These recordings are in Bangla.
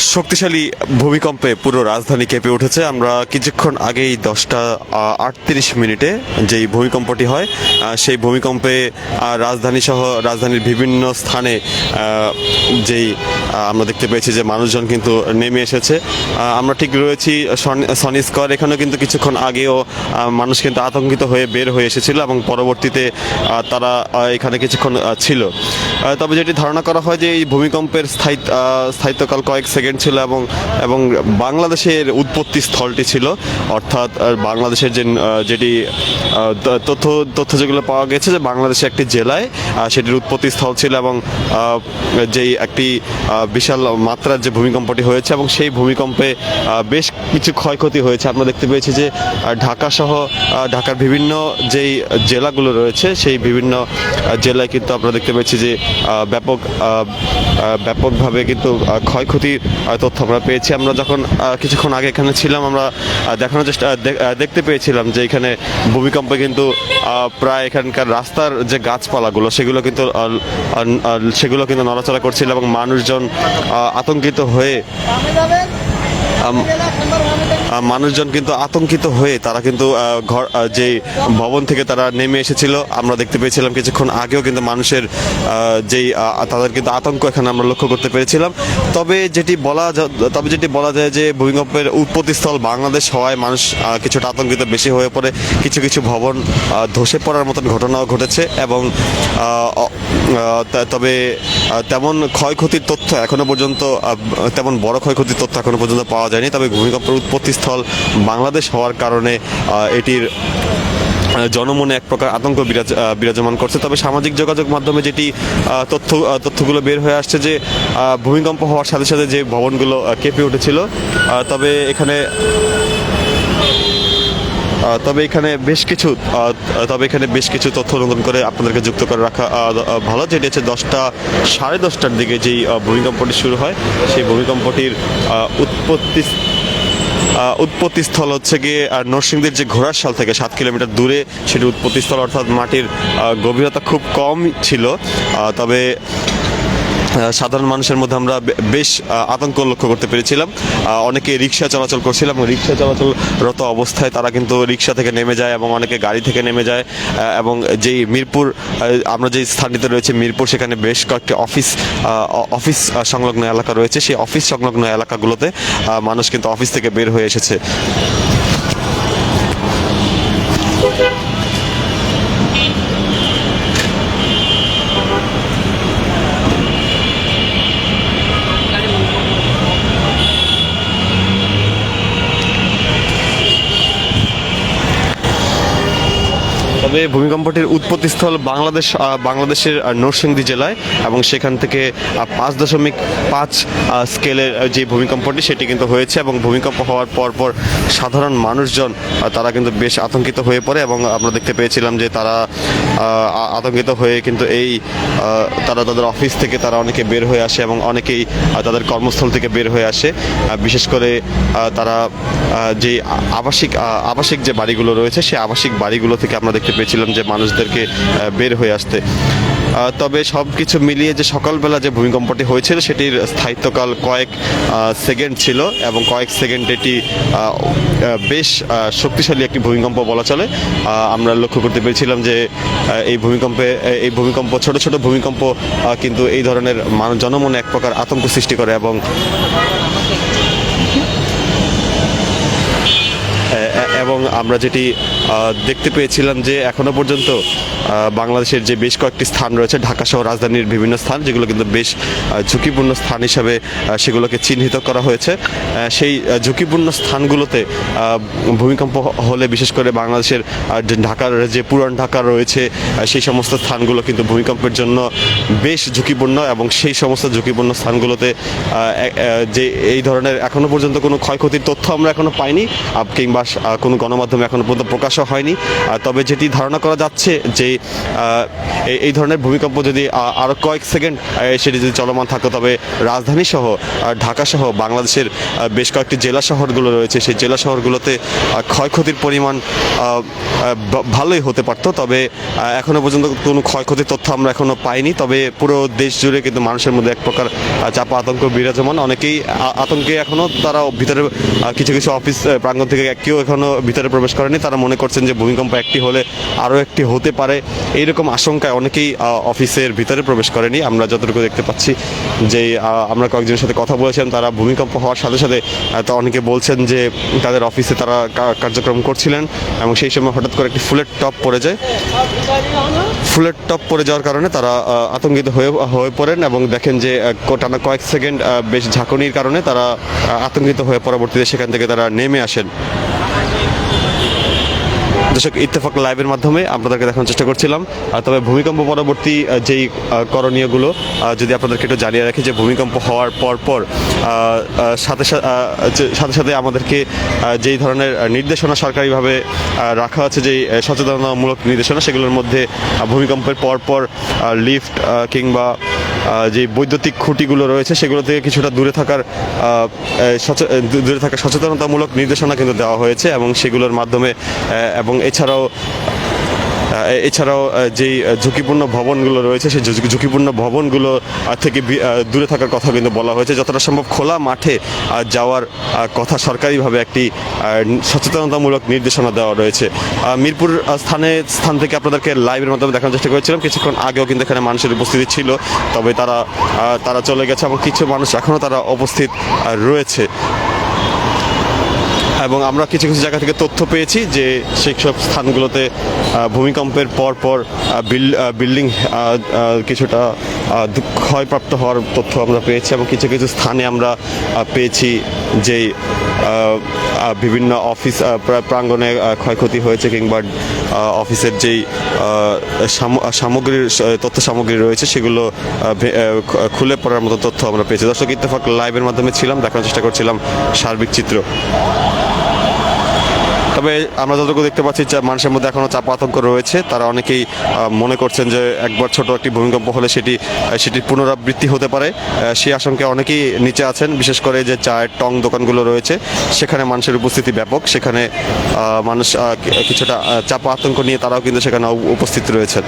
শক্তিশালী ভূমিকম্পে পুরো রাজধানী কেঁপে উঠেছে। আমরা কিছুক্ষণ আগেই 10:38 যেই ভূমিকম্পটি হয় সেই ভূমিকম্পে রাজধানী সহ রাজধানীর বিভিন্ন স্থানে যেই আমরা দেখতে পেয়েছি যে মানুষজন কিন্তু নেমে এসেছে। আমরা ঠিক রয়েছি সনি স্কয়ার, এখানেও কিন্তু কিছুক্ষণ আগেও মানুষ কিন্তু আতঙ্কিত হয়ে বের হয়ে এসেছিল এবং পরবর্তীতে তারা এখানে কিছুক্ষণ ছিল। তবে যেটি ধারণা করা হয় যে এই ভূমিকম্পের স্থায়িত্বকাল কয়েক সেকেন্ড ছিল এবং বাংলাদেশের উৎপত্তি স্থলটি ছিল, অর্থাৎ বাংলাদেশের যেটি তথ্য যেগুলো পাওয়া গেছে যে বাংলাদেশের একটি জেলায় সেটির উৎপত্তি স্থল ছিল এবং যেই একটি বিশাল মাত্রার যে ভূমিকম্পটি হয়েছে এবং সেই ভূমিকম্পে বেশ কিছু ক্ষয়ক্ষতি হয়েছে। আমরা দেখতে পেয়েছি যে ঢাকা সহ ঢাকার বিভিন্ন যেই জেলাগুলো রয়েছে সেই বিভিন্ন জেলায় কিন্তু আমরা দেখতে পেয়েছি যে ব্যাপকভাবে কিন্তু ক্ষয়ক্ষতির তথ্য আমরা পেয়েছি। আমরা যখন কিছুক্ষণ আগে এখানে ছিলাম আমরা দেখতে পেয়েছিলাম যে এখানে ভূমিকম্পে কিন্তু প্রায় এখানকার রাস্তার যে গাছপালাগুলো সেগুলো কিন্তু নড়াচড়া করছিল এবং মানুষজন আতঙ্কিত হয়ে তারা কিন্তু যে ভবন থেকে তারা নেমে এসেছিল। আমরা দেখতে পেয়েছিলাম কিছুক্ষণ আগেও কিন্তু মানুষের তাদের কিন্তু আতঙ্ক এখানে আমরা লক্ষ্য করতে পেরেছিলাম। তবে যেটি বলা যায় যে ভূমিকম্পের উৎপত্তিস্থল বাংলাদেশ হওয়ায় মানুষ কিছুটা আতঙ্কিত বেশি হয়ে পড়ে। কিছু ভবন ধসে পড়ার মতন ঘটনাও ঘটেছে এবং তবে তেমন ক্ষয়ক্ষতির তথ্য এখনো পর্যন্ত তেমন বড় ক্ষয়ক্ষতির তথ্য এখনো পর্যন্ত পাওয়া যায়নি। তবে ভূমিকম্পের উৎপত্তিস্থল বাংলাদেশ হওয়ার কারণে এটির জনমনে এক প্রকার আতঙ্ক বিরাজমান করছে। তবে সামাজিক যোগাযোগ মাধ্যমে যেটি তথ্যগুলো বের হয়ে আসছে যে ভূমিকম্প হওয়ার সাথে সাথে যে ভবনগুলো কেঁপে উঠেছিল। তবে এখানে বেশ কিছু তথ্য নতুন করে আপনাদেরকে যুক্ত করে রাখা ভালো। যেটি হচ্ছে 10:10:30 দিকে যেই ভূমিকম্পটি শুরু হয় সেই ভূমিকম্পটির উৎপত্তিস্থল হচ্ছে গিয়ে নরসিংদীর যে ঘোড়াশাল থেকে 7 কিলোমিটার দূরে সেটি উৎপত্তিস্থল, অর্থাৎ মাটির গভীরতা খুব কম ছিল। তবে সাধারণ মানুষের মধ্যে আমরা বেশ আতঙ্ক লক্ষ্য করতে পেরেছিলাম। অনেকে রিক্সা চলাচল করছিল এবং রিক্সা চলাচলরত অবস্থায় তারা কিন্তু রিক্সা থেকে নেমে যায় এবং অনেকে গাড়ি থেকে নেমে যায়। এবং যেই মিরপুর, আমরা যেই স্থানটিতে রয়েছে মিরপুর, সেখানে বেশ কয়েকটি অফিস সংলগ্ন এলাকা রয়েছে। সেই অফিস সংলগ্ন এলাকাগুলোতে মানুষ কিন্তু অফিস থেকে বের হয়ে এসেছে। তবে ভূমিকম্পটির উৎপত্তিস্থল বাংলাদেশের নরসিংদী জেলায় এবং সেখান থেকে 5.5 স্কেলের যে ভূমিকম্পটি সেটি কিন্তু হয়েছে এবং ভূমিকম্প হওয়ার পর সাধারণ মানুষজন তারা কিন্তু বেশ আতঙ্কিত হয়ে পড়ে এবং আমরা দেখতে পেয়েছিলাম যে তারা আতঙ্কিত হয়ে কিন্তু তারা তাদের অফিস থেকে তারা অনেকে বের হয়ে আসে এবং অনেকেই তাদের কর্মস্থল থেকে বের হয়ে আসে। বিশেষ করে তারা যে আবাসিক যে বাড়িগুলো রয়েছে সেই আবাসিক বাড়িগুলো থেকে আমরা দেখতে পেয়েছিলাম যে মানুষদেরকে বের হয়ে আসতে। তবে সব কিছু মিলিয়ে যে সকালবেলা যে ভূমিকম্পটি হয়েছিল সেটির স্থায়িত্বকাল কয়েক সেকেন্ড ছিল এবং কয়েক সেকেন্ড এটি বেশ শক্তিশালী একটি ভূমিকম্প বলা চলে। আমরা লক্ষ্য করতে পেরেছিলাম যে এই ভূমিকম্প ছোট ভূমিকম্প কিন্তু এই ধরনের জনমনে এক প্রকার আতঙ্ক সৃষ্টি করে এবং আমরা যেটি দেখতে পেয়েছিলাম যে এখনো পর্যন্ত বাংলাদেশের যে বেশ কয়েকটি স্থান রয়েছে ঢাকা সহ রাজধানীর বিভিন্ন স্থান যেগুলো কিন্তু বেশ ঝুঁকিপূর্ণ স্থান হিসাবে সেগুলোকে চিহ্নিত করা হয়েছে। সেই ঝুঁকিপূর্ণ স্থানগুলোতে ভূমিকম্প হলে বিশেষ করে বাংলাদেশের ঢাকার যে পুরান ঢাকা রয়েছে সেই সমস্ত স্থানগুলো কিন্তু ভূমিকম্পের জন্য বেশ ঝুঁকিপূর্ণ এবং সেই সমস্ত ঝুঁকিপূর্ণ স্থানগুলোতে যে এই ধরনের এখনো পর্যন্ত কোনো ক্ষয়ক্ষতির তথ্য আমরা এখনো পাইনি কিংবা কোনো কোনো গণমাধ্যমে এখনো পর্যন্ত প্রকাশও হয়নি। তবে যেটি ধারণা করা যাচ্ছে যে এই ধরনের ভূমিকম্প যদি আরও কয়েক সেকেন্ড সেটি যদি চলমান থাকতো, তবে রাজধানী সহ ঢাকা সহ বাংলাদেশের বেশ কয়েকটি জেলা শহরগুলো রয়েছে, সেই জেলা শহরগুলোতে ক্ষয়ক্ষতির পরিমাণ ভালোই হতে পারতো। তবে এখনো পর্যন্ত কোনো ক্ষয়ক্ষতির তথ্য আমরা এখনো পাইনি। তবে পুরো দেশ জুড়ে কিন্তু মানুষের মধ্যে এক প্রকার চাপা আতঙ্ক বিরাজমান। অনেকেই আতঙ্কে এখনো তারা ভিতরে কিছু কিছু অফিস প্রাঙ্গণ থেকে কেউ এখনো ভিতরে প্রবেশ করেনি। তারা মনে করছেন যে ভূমিকম্প একটি হলে আরও একটি হতে পারে, এইরকম আশঙ্কায় অনেকেই অফিসের ভিতরে প্রবেশ করেনি। আমরা যতটুকু দেখতে পাচ্ছি যে আমরা কয়েকজনের সাথে কথা বলেছিলাম, তারা ভূমিকম্প হওয়ার সাথে সাথে অনেকে বলছেন যে তাদের অফিসে তারা কার্যক্রম করছিলেন এবং সেই সময় হঠাৎ করে একটি ফুলের টপ পড়ে যায়। ফুলের টপ পড়ে যাওয়ার কারণে তারা আতঙ্কিত হয়ে পড়েন এবং দেখেন যে টানা কয়েক সেকেন্ড বেশ ঝাঁকুনির কারণে তারা আতঙ্কিত হয়ে পরবর্তীতে সেখান থেকে তারা নেমে আসেন। দর্শক, ইত্তেফাক লাইভের মাধ্যমে আপনাদেরকে দেখানোর চেষ্টা করছিলাম। তবে ভূমিকম্প পরবর্তী যেই করণীয়গুলো যদি আপনাদেরকে একটু জানিয়ে রাখি, যে ভূমিকম্প হওয়ার পর সাথে সাথে আমাদেরকে যেই ধরনের নির্দেশনা সরকারিভাবে রাখা আছে, যেই সচেতনতামূলক নির্দেশনা, সেগুলোর মধ্যে ভূমিকম্পের পর লিফট কিংবা যে বৈদ্যুতিক খুঁটিগুলো রয়েছে সেগুলো থেকে কিছুটা দূরে থাকার সচেতনতামূলক নির্দেশনা কিন্তু দেওয়া হয়েছে এবং সেগুলোর মাধ্যমে এবং এছাড়াও যেই ঝুঁকিপূর্ণ ভবনগুলো রয়েছে সেই ঝুঁকিপূর্ণ ভবনগুলো থেকে দূরে থাকার কথা কিন্তু বলা হয়েছে। যতটা সম্ভব খোলা মাঠে যাওয়ার কথা সরকারিভাবে একটি সচেতনতামূলক নির্দেশনা দেওয়া রয়েছে। মিরপুর স্থান থেকে আপনাদেরকে লাইভের মাধ্যমে দেখানোর চেষ্টা করেছিলাম। কিছুক্ষণ আগেও কিন্তু এখানে মানুষের উপস্থিতি ছিল, তবে তারা চলে গেছে এবং কিছু মানুষ এখনও তারা উপস্থিত রয়েছে। এবং আমরা কিছু কিছু জায়গা থেকে তথ্য পেয়েছি যে সেই সব স্থানগুলোতে ভূমিকম্পের পর বিল্ডিং কিছুটা ক্ষয়প্রাপ্ত হওয়ার তথ্য আমরা পেয়েছি এবং কিছু কিছু স্থানে আমরা পেয়েছি যে বিভিন্ন অফিস প্রাঙ্গণে ক্ষয়ক্ষতি হয়েছে কিংবা অফিসের যেই তথ্য সামগ্রী রয়েছে সেগুলো খুলে পড়ার মতো তথ্য আমরা পেয়েছি। দর্শক, ইত্তেফাক লাইভের মাধ্যমে ছিলাম, দেখানোর চেষ্টা করছিলাম সার্বিক চিত্র। তবে আমরা যতটুকু দেখতে পাচ্ছি যে মানুষের মধ্যে এখনও চাপ আতঙ্ক রয়েছে। তারা অনেকেই মনে করছেন যে একবার ছোট একটি ভূমিকম্প হলে সেটির পুনরাবৃত্তি হতে পারে, সেই আশঙ্কায় অনেকেই নিচে আছেন। বিশেষ করে যে চায়ের টং দোকানগুলো রয়েছে সেখানে মানুষের উপস্থিতি ব্যাপক, সেখানে মানুষ কিছুটা চাপ আতঙ্ক নিয়ে তারাও কিন্তু সেখানে উপস্থিত রয়েছেন।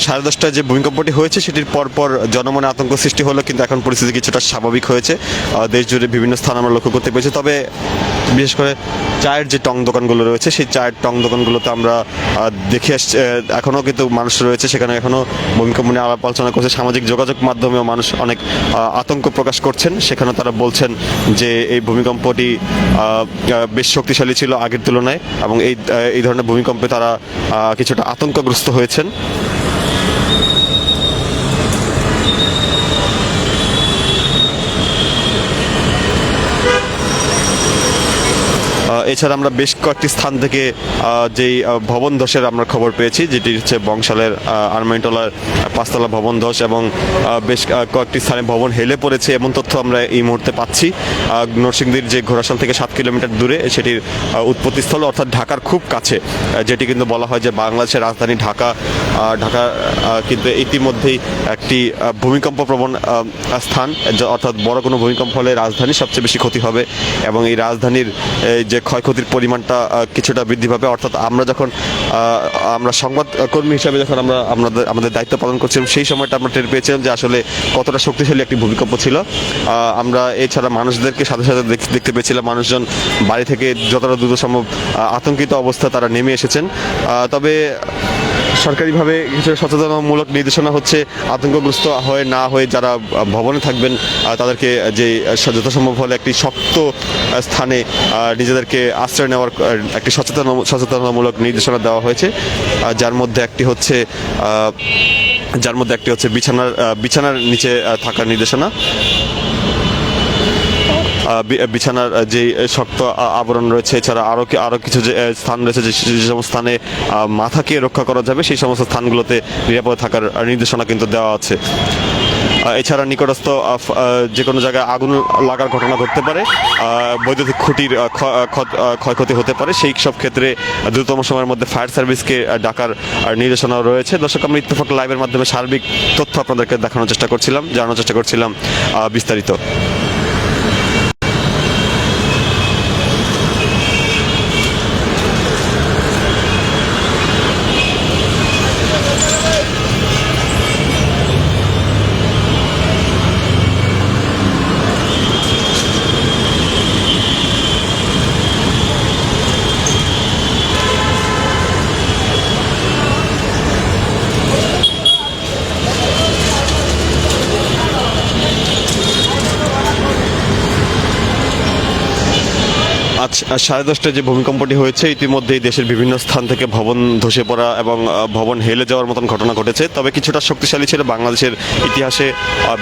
সাড়ে 10টায় যে ভূমিকম্পটি হয়েছে সেটির পরপর জনমনে আতঙ্ক সৃষ্টি হলো, কিন্তু এখন পরিস্থিতি কিছুটা স্বাভাবিক হয়েছে। দেশ জুড়ে বিভিন্ন স্থান আমরা লক্ষ্য করতে পেরেছি। তবে বিশেষ করে চায়ের যে টং দোকানগুলো রয়েছে সেই চায়ের টং দোকানগুলোতে আমরা দেখে আসছি এখনও কিন্তু মানুষ রয়েছে, সেখানে এখনও ভূমিকম্প নিয়ে আলাপ আলোচনা করছে। সামাজিক যোগাযোগ মাধ্যমেও মানুষ অনেক আতঙ্ক প্রকাশ করছেন, সেখানে তারা বলছেন যে এই ভূমিকম্পটি বেশ শক্তিশালী ছিল আগের তুলনায় এবং এই ধরনের ভূমিকম্পে তারা কিছুটা আতঙ্কগ্রস্ত হয়েছেন। এছাড়া আমরা বেশ কয়েকটি স্থান থেকে যেই ভবন ধসের আমরা খবর পেয়েছি, যেটি হচ্ছে বংশালের আরমাইনটোলার 5তলা ভবন ধস এবং বেশ কয়েকটি স্থানে ভবন হেলে পড়েছে এমন তথ্য আমরা এই মুহূর্তে পাচ্ছি। নরসিংদীর যে ঘোড়াশাল থেকে 7 কিলোমিটার দূরে সেটির উৎপত্তিস্থল অর্থাৎ ঢাকার খুব কাছে, যেটি কিন্তু বলা হয় যে বাংলাদেশের রাজধানী ঢাকা কিন্তু ইতিমধ্যেই একটি ভূমিকম্প প্রবণ স্থান, অর্থাৎ বড় কোনো ভূমিকম্প হলে রাজধানীর সবচেয়ে বেশি ক্ষতি হবে এবং এই রাজধানীর যে ক্ষয়ক্ষতির পরিমাণটা কিছুটা বৃদ্ধি পাবে। অর্থাৎ আমরা সংবাদকর্মী হিসাবে যখন আমাদের দায়িত্ব পালন করছিলাম সেই সময়টা আমরা টের পেয়েছিলাম যে আসলে কতটা শক্তিশালী একটি ভূমিকম্প ছিল। আমরা এছাড়া মানুষদেরকে সাথে সাথে দেখতে পেয়েছিলাম মানুষজন বাড়ি থেকে যতটা দ্রুত সম্ভব আতঙ্কিত অবস্থা তারা নেমে এসেছেন। তবে সরকারিভাবে কিছু সচেতনতামূলক নির্দেশনা হচ্ছে আতঙ্কগ্রস্ত না হয়ে যারা ভবনে থাকবেন তাদেরকে যে যথাসম্ভব হলে একটি শক্ত স্থানে নিজেদেরকে আশ্রয় নেওয়ার একটি সচেতনতামূলক নির্দেশনা দেওয়া হয়েছে, যার মধ্যে একটি হচ্ছে বিছানার নিচে থাকার নির্দেশনা। বিছানার যে শক্ত আবরণ রয়েছে, এছাড়া আরও কিছু যে স্থান রয়েছে যে সমস্ত স্থানে মাথাকে রক্ষা করা যাবে সেই সমস্ত স্থানগুলোতে নিরাপদে থাকার নির্দেশনা কিন্তু দেওয়া আছে। এছাড়া নিকটস্থ যে কোনো জায়গায় আগুন লাগার ঘটনা ঘটতে পারে, বৈদ্যুতিক খুঁটির ক্ষয়ক্ষতি হতে পারে, সেই সব ক্ষেত্রে দ্রুততম সময়ের মধ্যে ফায়ার সার্ভিসকে ডাকার নির্দেশনা রয়েছে। দর্শক, আমরা ইত্তেফাক লাইভের মাধ্যমে সার্বিক তথ্য আপনাদেরকে জানানোর চেষ্টা করছিলাম বিস্তারিত। আজ 10:30টায় যে ভূমিকম্পটি হয়েছে, ইতিমধ্যেই দেশের বিভিন্ন স্থান থেকে ভবন ধসে পড়া এবং ভবন হেলে যাওয়ার মতন ঘটনা ঘটেছে। তবে কিছুটা শক্তিশালী ছিল, বাংলাদেশের ইতিহাসে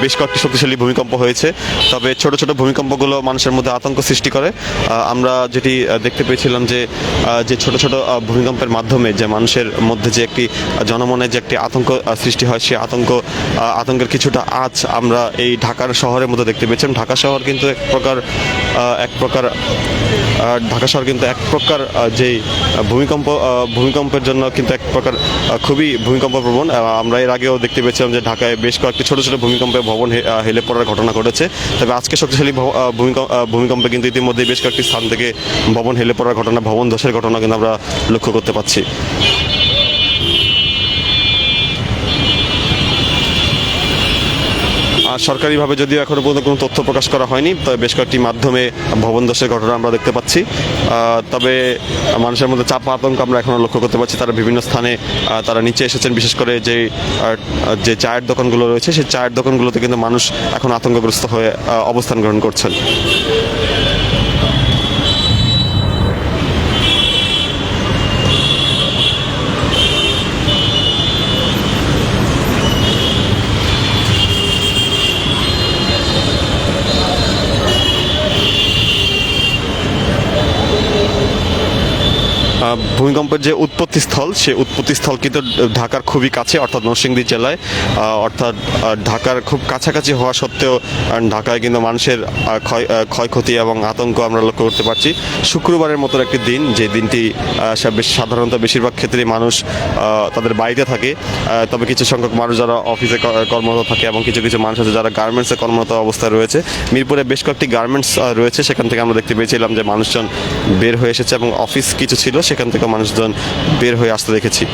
বেশ কয়েকটি শক্তিশালী ভূমিকম্প হয়েছে। তবে ছোট ছোট ভূমিকম্পগুলো মানুষের মধ্যে আতঙ্ক সৃষ্টি করে। আমরা যেটি দেখতে পেয়েছিলাম যে ছোট ছোট ভূমিকম্পের মাধ্যমে যে মানুষের মধ্যে যে একটি জনমনে যে একটি আতঙ্ক সৃষ্টি হয়, সেই আতঙ্কের কিছুটা আজ আমরা এই ঢাকার শহরের মধ্যে দেখতে পেয়েছিলাম। ঢাকা শহর কিন্তু এক প্রকার যেই ভূমিকম্পের জন্য কিন্তু এক প্রকার খুবই ভূমিকম্প প্রবণ। আমরা এর আগেও দেখতে পেয়েছিলাম যে ঢাকায় বেশ কয়েকটি ছোট ছোট ভূমিকম্পে ভবন হেলে পড়ার ঘটনা ঘটেছে। তবে আজকে শক্তিশালী ভূমিকম্পে কিন্তু ইতিমধ্যে বেশ কয়েকটি স্থান থেকে ভবন হেলে পড়ার ঘটনা, ভবন ধসের ঘটনা কিন্তু আমরা লক্ষ্য করতে পারছি। সরকারিভাবে যদিও এখনো পর্যন্ত কোনো তথ্য প্রকাশ করা হয়নি, তবে বেশ কয়েকটি মাধ্যমে ভবন ধসের ঘটনা আমরা দেখতে পাচ্ছি। তবে মানুষের মধ্যে চাপ আতঙ্ক আমরা এখনো লক্ষ্য করতে পারছি। তারা বিভিন্ন স্থানে তারা নিচে এসেছেন, বিশেষ করে যে চায়ের দোকানগুলো রয়েছে, সেই চায়ের দোকানগুলোতে কিন্তু মানুষ এখন আতঙ্কগ্রস্ত হয়ে অবস্থান গ্রহণ করছেন। ভূমিকম্পের যে উৎপত্তিস্থল, সে উৎপত্তিস্থল কিন্তু ঢাকার খুবই কাছে, অর্থাৎ নরসিংদী জেলায়, অর্থাৎ ঢাকার খুব কাছাকাছি হওয়া সত্ত্বেও ঢাকায় কিন্তু মানুষের ক্ষয়ক্ষতি এবং আতঙ্ক আমরা লক্ষ্য করতে পারছি। শুক্রবারের মতো একটি দিন, যে দিনটি সাধারণত বেশিরভাগ ক্ষেত্রে মানুষ তাদের বাড়িতে থাকে, তবে কিছু সংখ্যক মানুষ যারা অফিসে কর্মরত থাকে এবং কিছু কিছু মানুষ আছে যারা গার্মেন্টসে কর্মরত অবস্থায় রয়েছে। মিরপুরে বেশ কয়েকটি গার্মেন্টস রয়েছে, সেখান থেকে আমরা দেখতে পেয়েছিলাম যে মানুষজন বের হয়ে এসেছে এবং অফিস কিছু ছিল, সেখান থেকে মানুষজন বের হয়ে আসতে দেখেছি।